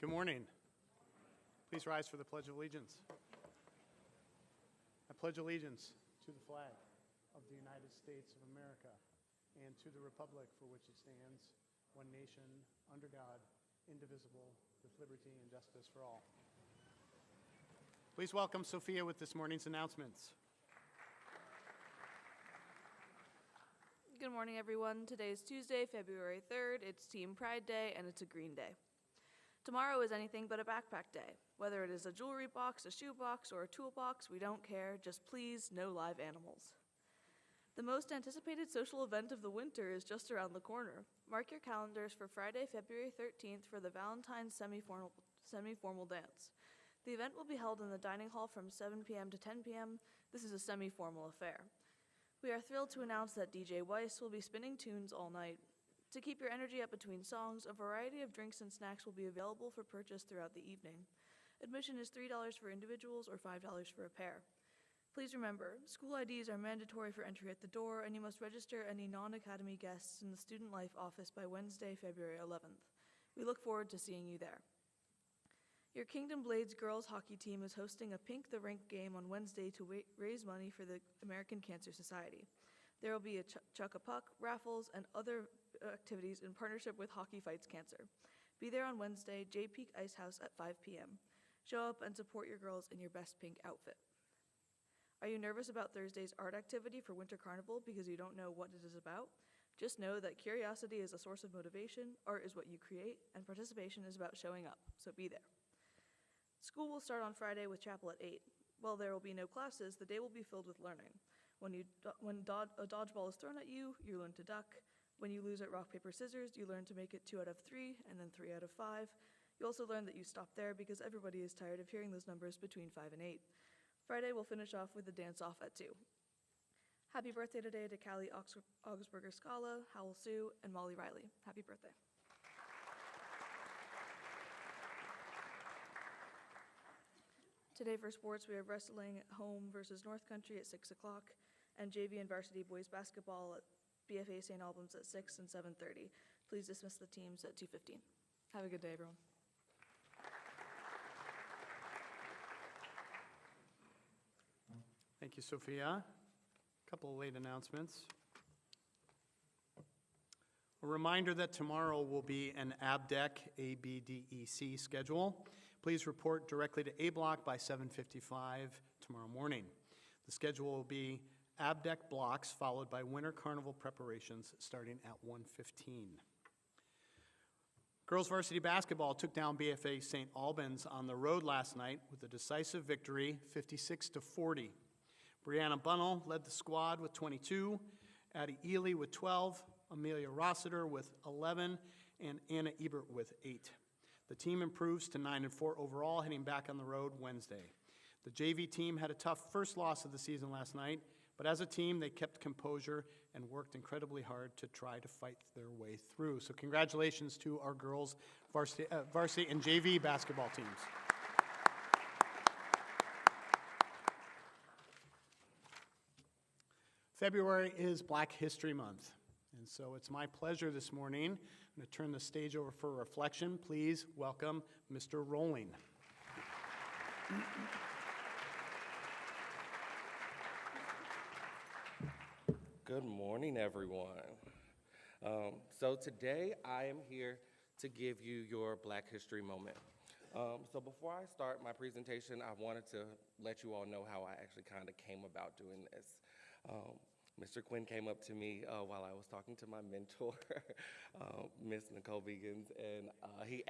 Good morning. Please rise for the Pledge of Allegiance. I pledge allegiance to the flag of the United States of America and to the republic for which it stands, one nation, under God, indivisible, with liberty and justice for all. Please welcome Sophia with this morning's announcements. Good morning, everyone. Today is Tuesday, February 3rd. It's Team Pride Day, and it's a green day. Tomorrow is anything but a backpack day. Whether it is a jewelry box, a shoe box, or a toolbox, we don't care. Just please, no live animals. The most anticipated social event of the winter is just around the corner. Mark your calendars for Friday, February 13th for the Valentine's semi-formal dance. The event will be held in the dining hall from 7 p.m. to 10 p.m. This is a semi-formal affair. We are thrilled to announce that DJ Weiss will be spinning tunes all night. To keep your energy up between songs, a variety of drinks and snacks will be available for purchase throughout the evening. Admission is $3 for individuals or $5 for a pair. Please remember, school IDs are mandatory for entry at the door, and you must register any non-academy guests in the Student Life office by Wednesday, February 11th. We look forward to seeing you there. Your Kingdom Blades girls hockey team is hosting a Pink the Rink game on Wednesday to raise money for the American Cancer Society. There will be a chuck a puck, raffles, and other activities in partnership with Hockey Fights Cancer. Be there on Wednesday, J Peak Ice House at 5 p.m. Show up and support your girls in your best pink outfit. Are you nervous about Thursday's art activity for Winter Carnival because you don't know what it is about? Just know that curiosity is a source of motivation, art is what you create, and participation is about showing up, so be there. School will start on Friday with chapel at 8. While there will be no classes, the day will be filled with learning. When a dodgeball is thrown at you, you learn to duck. When you lose at rock, paper, scissors, you learn to make it 2 out of 3 and then 3 out of 5. You also learn that you stop there because everybody is tired of hearing those numbers between 5 and 8. Friday will finish off with a dance-off at 2. Happy birthday today to Callie Augsburger Scala, Howell Sue, and Molly Riley. Happy birthday. Today for sports, we have wrestling home versus North Country at 6 o'clock, and JV and varsity boys basketball at BFA St. Albans at 6 and 7:30. Please dismiss the teams at 2:15. Have a good day, everyone. Thank you, Sophia. A couple of late announcements. A reminder that tomorrow will be an ABDEC, ABDEC schedule. Please report directly to A Block by 7:55 tomorrow morning. The schedule will be ABDEC blocks followed by Winter Carnival preparations starting at 1:15. Girls varsity basketball took down BFA St. Albans on the road last night with a decisive victory, 56-40. Brianna Bunnell led the squad with 22, Addie Ely with 12, Amelia Rossiter with 11, and Anna Ebert with 8. The team improves to 9-4 overall, heading back on the road Wednesday. The JV team had a tough first loss of the season last night, but as a team, they kept composure and worked incredibly hard to try to fight their way through. So congratulations to our girls varsity and JV basketball teams. February is Black History Month, and so it's my pleasure this morning. I'm going to turn the stage over for reflection. Please welcome Mr. Rolling. Good morning, everyone. So today I am here to give you your Black History moment. So before I start my presentation, I wanted to let you all know how I actually kind of came about doing this. Mr. Quinn came up to me while I was talking to my mentor, Miss Nicole Vegans, and he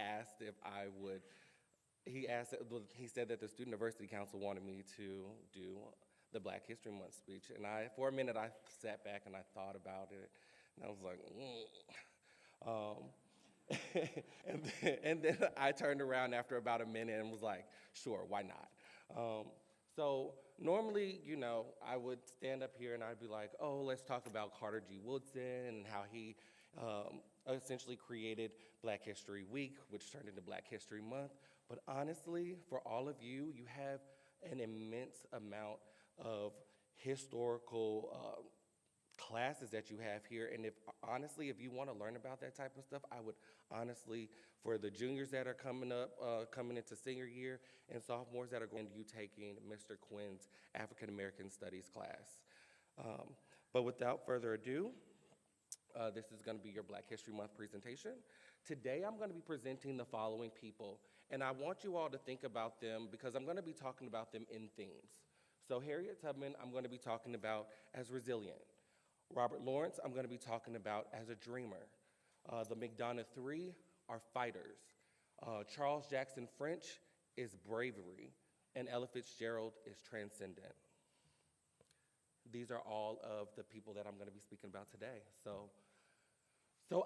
said that the Student Diversity Council wanted me to do the Black History Month speech. And for a minute, I sat back and I thought about it, and I was like, and then I turned around after about a minute and was like, sure, why not? So normally, I would stand up here and I'd be like, oh, let's talk about Carter G. Woodson and how he essentially created Black History Week, which turned into Black History Month. But honestly, for all of you, you have an immense amount of historical classes that you have here. And if honestly, if you want to learn about that type of stuff, I would honestly, for the juniors that are coming up, coming into senior year, and sophomores that are going to be taking Mr. Quinn's African American Studies class. But without further ado, this is going to be your Black History Month presentation. Today, I'm going to be presenting the following people, and I want you all to think about them because I'm going to be talking about them in themes. So Harriet Tubman, I'm going to be talking about as resilient. Robert Lawrence, I'm going to be talking about as a dreamer. The McDonough Three are fighters. Charles Jackson French is bravery, and Ella Fitzgerald is transcendent. These are all of the people that I'm going to be speaking about today. So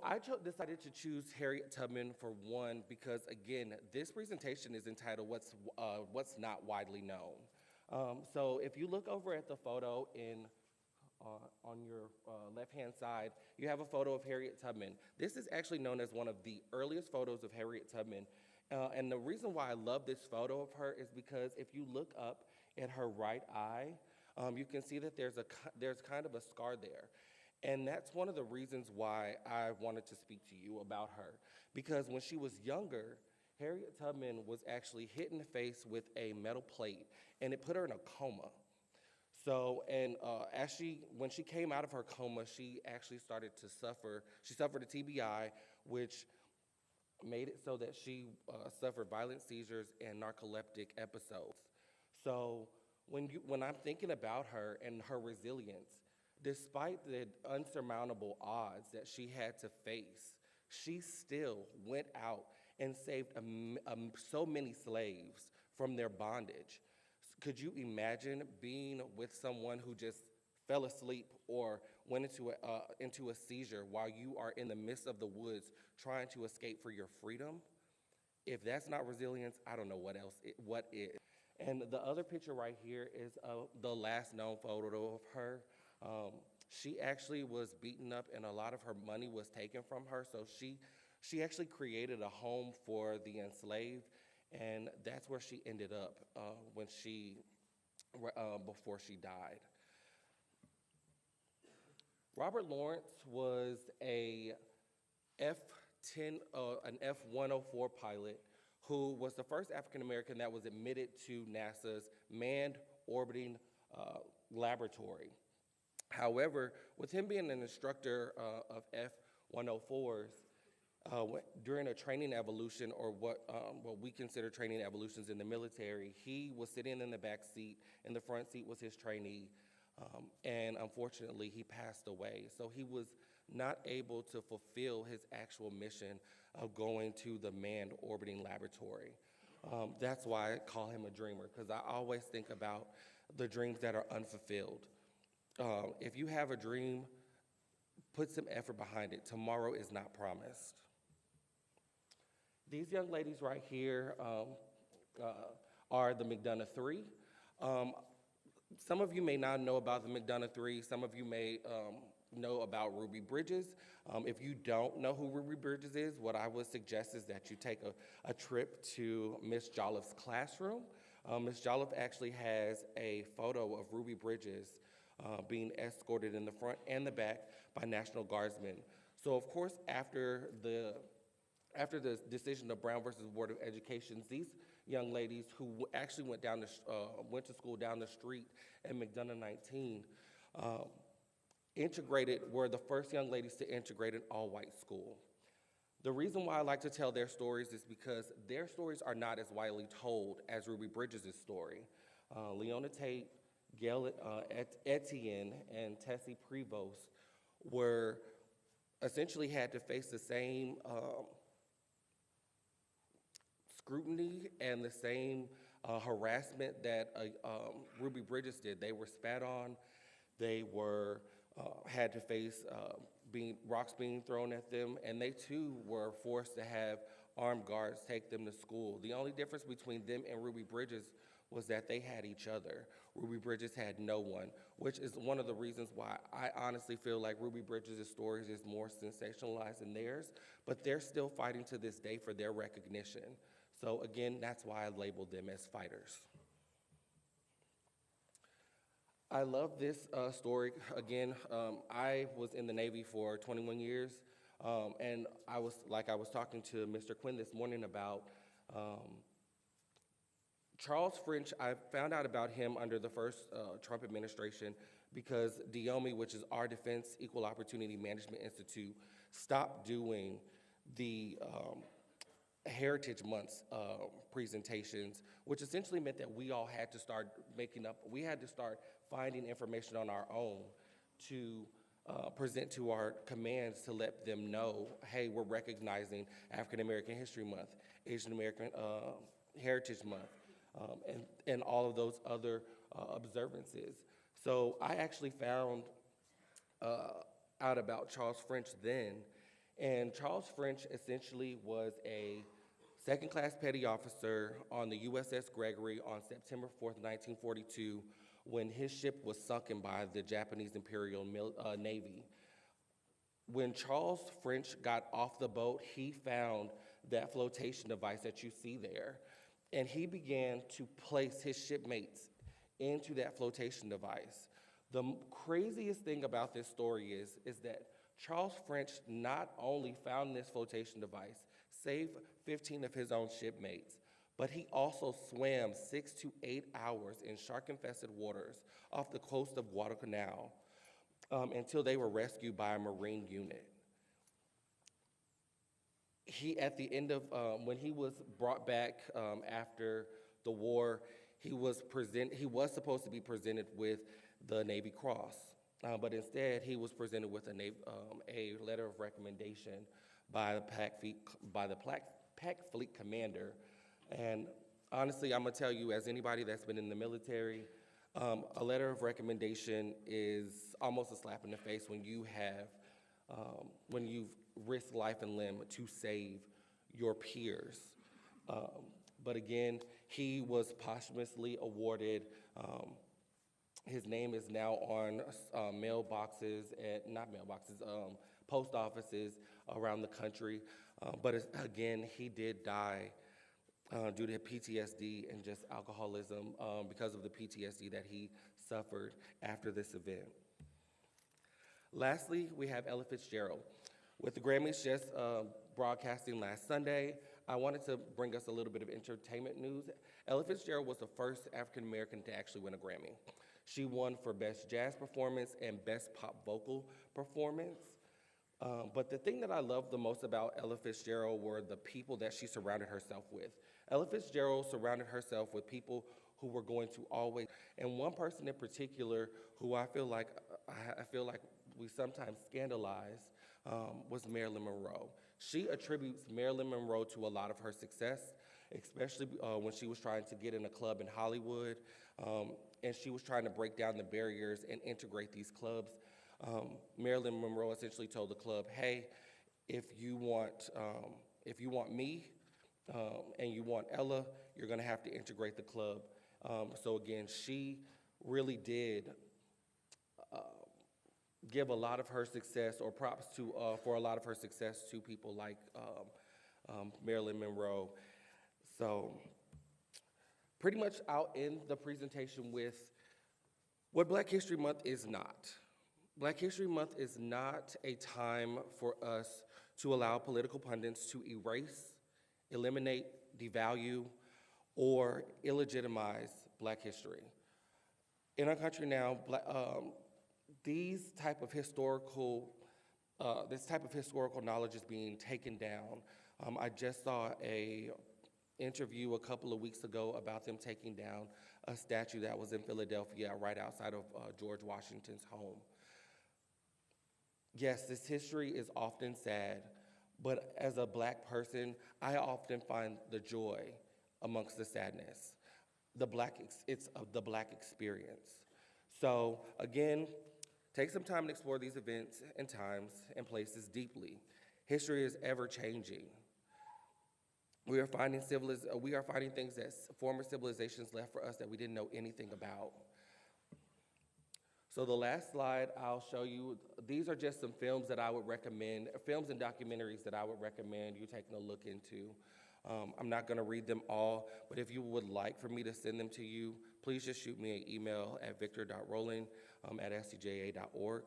I decided to choose Harriet Tubman for one because, again, this presentation is entitled What's Not Widely Known. So if you look over at the photo on your left-hand side, you have a photo of Harriet Tubman. This is actually known as one of the earliest photos of Harriet Tubman. And the reason why I love this photo of her is because if you look up at her right eye, you can see that there's kind of a scar there. And that's one of the reasons why I wanted to speak to you about her. Because when she was younger, Harriet Tubman was actually hit in the face with a metal plate, and it put her in a coma. So, and when she came out of her coma, she actually started to suffer. She suffered a TBI, which made it so that she suffered violent seizures and narcoleptic episodes. So, when I'm thinking about her and her resilience, despite the unsurmountable odds that she had to face, she still went out and saved so many slaves from their bondage. Could you imagine being with someone who just fell asleep or went into a seizure while you are in the midst of the woods trying to escape for your freedom? If that's not resilience, I don't know what is. And the other picture right here is the last known photo of her. She actually was beaten up and a lot of her money was taken from her, so she actually created a home for the enslaved, and that's where she ended up before she died. Robert Lawrence was an F-104 pilot who was the first African American that was admitted to NASA's manned orbiting laboratory. However, with him being an instructor of F-104s, during a training evolution, or what we consider training evolutions in the military, he was sitting in the back seat, and the front seat was his trainee, and unfortunately, he passed away. So he was not able to fulfill his actual mission of going to the manned orbiting laboratory. That's why I call him a dreamer, because I always think about the dreams that are unfulfilled. If you have a dream, put some effort behind it. Tomorrow is not promised. These young ladies right here are the McDonough Three. Some of you may not know about the McDonough Three. Some of you may know about Ruby Bridges. If you don't know who Ruby Bridges is, what I would suggest is that you take a trip to Miss Jolliffe's classroom. Miss Jolliffe actually has a photo of Ruby Bridges being escorted in the front and the back by National Guardsmen. So of course, after the decision of Brown versus Board of Education, these young ladies who actually went to school down the street at McDonough 19 were the first young ladies to integrate an all-white school. The reason why I like to tell their stories is because their stories are not as widely told as Ruby Bridges' story. Leona Tate, Gail Etienne, and Tessie Prevost essentially had to face the same scrutiny and the same harassment that Ruby Bridges did. They were spat on. They had to face rocks being thrown at them, and they too were forced to have armed guards take them to school. The only difference between them and Ruby Bridges was that they had each other. Ruby Bridges had no one, which is one of the reasons why I honestly feel like Ruby Bridges' stories is more sensationalized than theirs, but they're still fighting to this day for their recognition. So again, that's why I labeled them as fighters. I love this story. Again, I was in the Navy for 21 years, and I was talking to Mr. Quinn this morning about Charles French. I found out about him under the first Trump administration because DOMI, which is our Defense Equal Opportunity Management Institute, stopped doing the Heritage Month's presentations, which essentially meant that we all had to start finding information on our own to present to our commands to let them know, hey, we're recognizing African American History Month, Asian American Heritage Month, and all of those other observances. So I actually found out about Charles French then, and Charles French essentially was a second-class petty officer on the USS Gregory on September 4th, 1942, when his ship was sunken by the Japanese Imperial Navy. When Charles French got off the boat, he found that flotation device that you see there, and he began to place his shipmates into that flotation device. The craziest thing about this story is that Charles French not only found this flotation device, saved 15 of his own shipmates, but he also swam 6 to 8 hours in shark-infested waters off the coast of Guadalcanal until they were rescued by a Marine unit. He, at the end of, when he was brought back after the war, he was supposed to be presented with the Navy Cross, but instead he was presented with a letter of recommendation by the Pac Fleet commander. And honestly, I'm gonna tell you, as anybody that's been in the military, a letter of recommendation is almost a slap in the face when you've risked life and limb to save your peers. But again, he was posthumously awarded. His name is now on post offices around the country. But again, he did die due to PTSD and just alcoholism because of the PTSD that he suffered after this event. Lastly, we have Ella Fitzgerald. With the Grammys just broadcasting last Sunday, I wanted to bring us a little bit of entertainment news. Ella Fitzgerald was the first African American to actually win a Grammy. She won for Best Jazz Performance and Best Pop Vocal Performance. But the thing that I loved the most about Ella Fitzgerald were the people that she surrounded herself with. Ella Fitzgerald surrounded herself with people who were going to always, and one person in particular who I feel like we sometimes scandalize was Marilyn Monroe. She attributes Marilyn Monroe to a lot of her success, especially when she was trying to get in a club in Hollywood, and she was trying to break down the barriers and integrate these clubs. Marilyn Monroe essentially told the club, hey, if you want me and you want Ella, you're gonna have to integrate the club. So again, she really did give a lot of her success, or props to for a lot of her success, to people like Marilyn Monroe. So pretty much I'll end the presentation with what Black History Month is not. Black History Month is not a time for us to allow political pundits to erase, eliminate, devalue, or illegitimize Black history. In our country now, this type of historical knowledge is being taken down. I just saw a interview a couple of weeks ago about them taking down a statue that was in Philadelphia right outside of George Washington's home. Yes, this history is often sad, but as a Black person, I often find the joy amongst the sadness. It's the Black experience. So again, take some time to explore these events and times and places deeply. History is ever changing. We are finding things that former civilizations left for us that we didn't know anything about. So the last slide I'll show you, these are just some films that I would recommend, films and documentaries that I would recommend you taking a look into. I'm not going to read them all, but if you would like for me to send them to you, please just shoot me an email at victor.rowling@scja.org.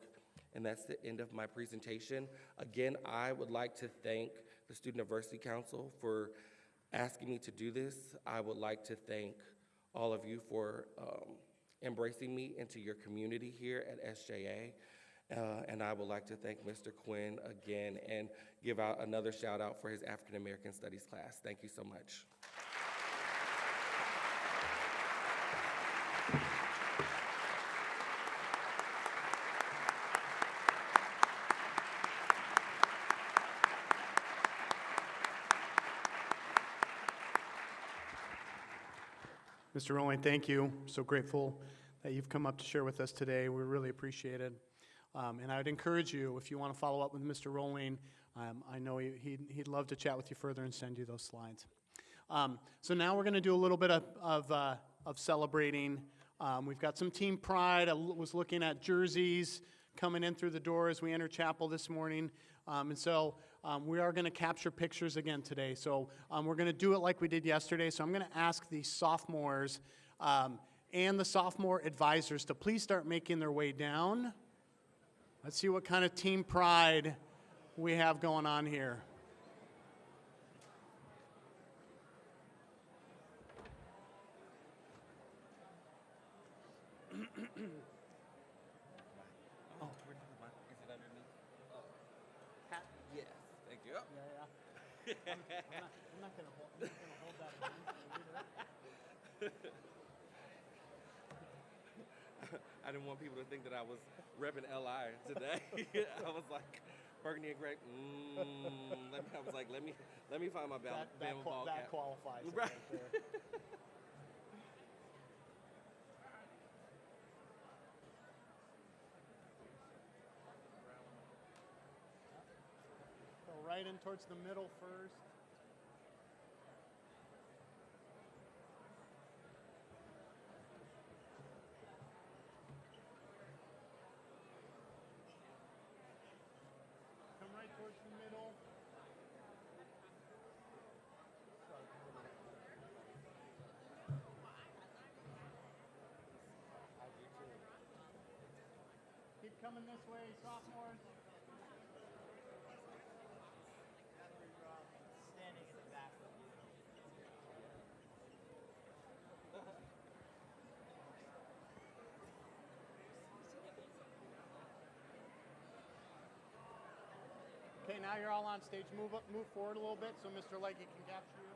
And that's the end of my presentation. Again, I would like to thank the Student Diversity Council for asking me to do this. I would like to thank all of you for embracing me into your community here at SJA. And I would like to thank Mr. Quinn again and give out another shout out for his African American Studies class. Thank you so much. Mr. Rowling, thank you. So grateful that you've come up to share with us today. We really appreciate it. And I would encourage you, if you want to follow up with Mr. Rowling, I know he'd love to chat with you further and send you those slides. So now we're going to do a little bit of celebrating. We've got some team pride. I was looking at jerseys coming in through the door as we enter chapel this morning. And so we are going to capture pictures again today. So we're going to do it like we did yesterday. So I'm going to ask the sophomores and the sophomore advisors to please start making their way down. Let's see what kind of team pride we have going on here. Yes, thank you. I'm not going to hold that against you either. I didn't want people to think that I was repping LI today. I was like, Burgundy and Greg. I was like, let me find my ball That cap. qualifies it Right. right there. Go right in towards the middle first. Come right towards the middle. Keep coming this way, sophomores. Standing in the back of you. Okay, now you're all on stage. Move forward a little bit so Mr. Legge can capture you.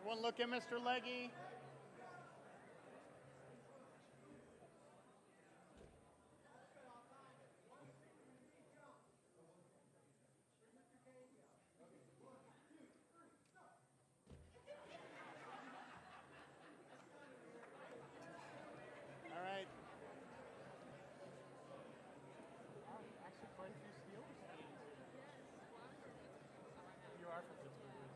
One look at Mr. Legge. All right. Actually, quite a few Steelers fans here. You are from Pittsburgh, isn't it?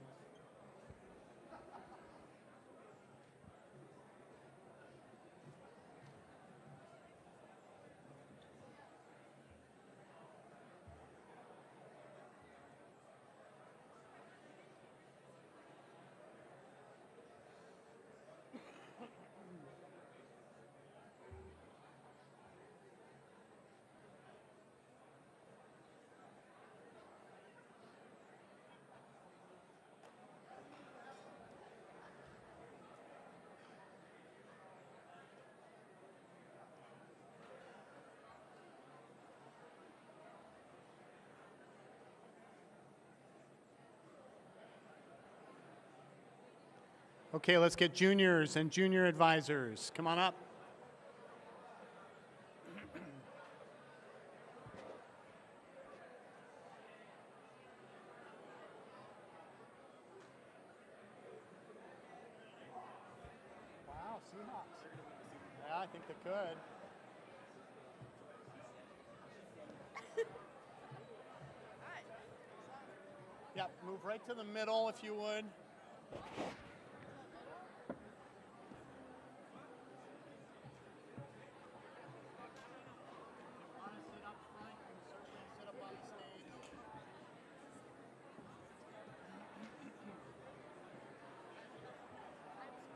Okay, let's get juniors and junior advisors. Come on up. Yeah, I think they could. Yep, move right to the middle if you would.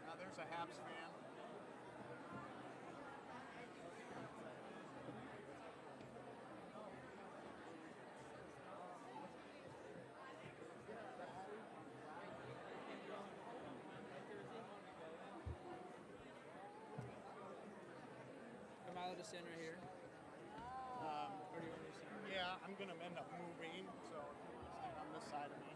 Now there's a Habs fan. Am I allowed to stand right here? Or do you want me to stand? Yeah, I'm gonna end up moving, so if you want to stand on this side of me.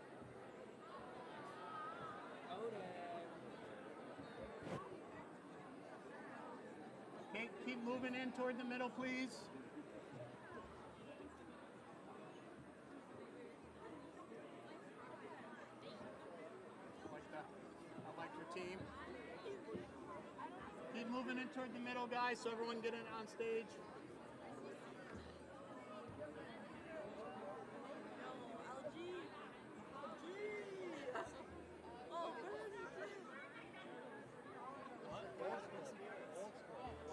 Okay, keep moving in toward the middle, please. I like your team. Keep moving in toward the middle, guys, so everyone get in on stage.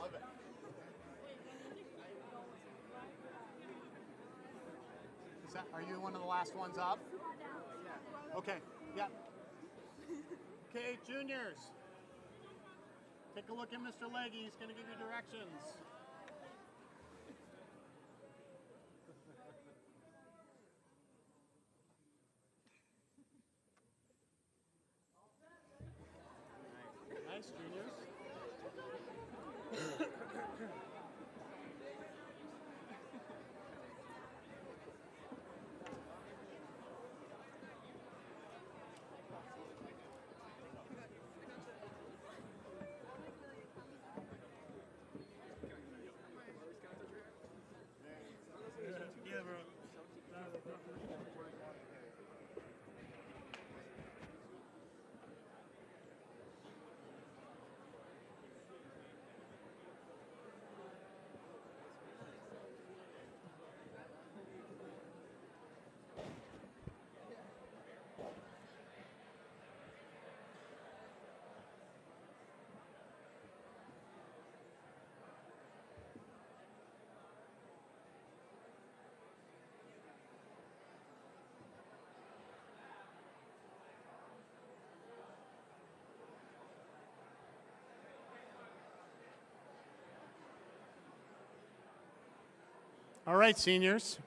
Love it. Are you one of the last ones up? Okay, yeah. Okay, juniors. Take a look at Mr. Leggy. He's going to give you directions. Nice, juniors. Yeah, bro. All right, seniors.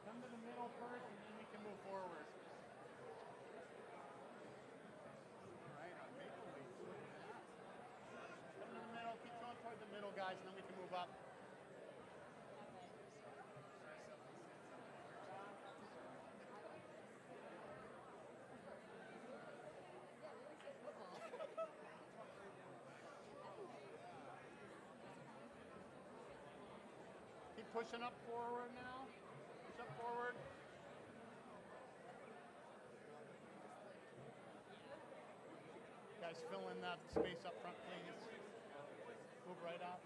Come to the middle first, and then we can move forward. All right, on Maple Leaf. Come to the middle. Keep going toward the middle, guys, and then we can move up. Keep pushing up forward now. Push up forward. Guys, fill in that space up front, please. Move right up.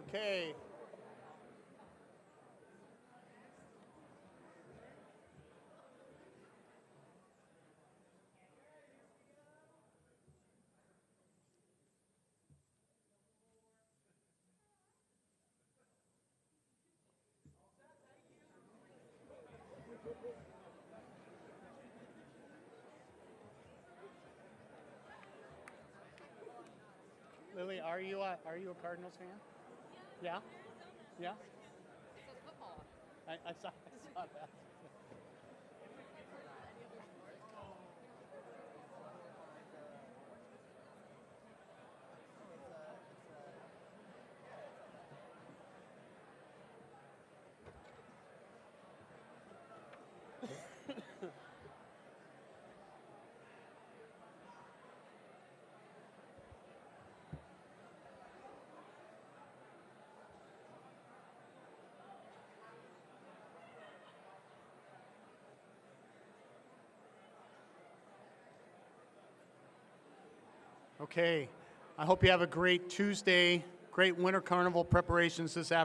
Okay. Lily, are you a Cardinals fan? Yeah? Yeah? It says football. I saw that. Okay. I hope you have a great Tuesday, great Winter Carnival preparations this afternoon.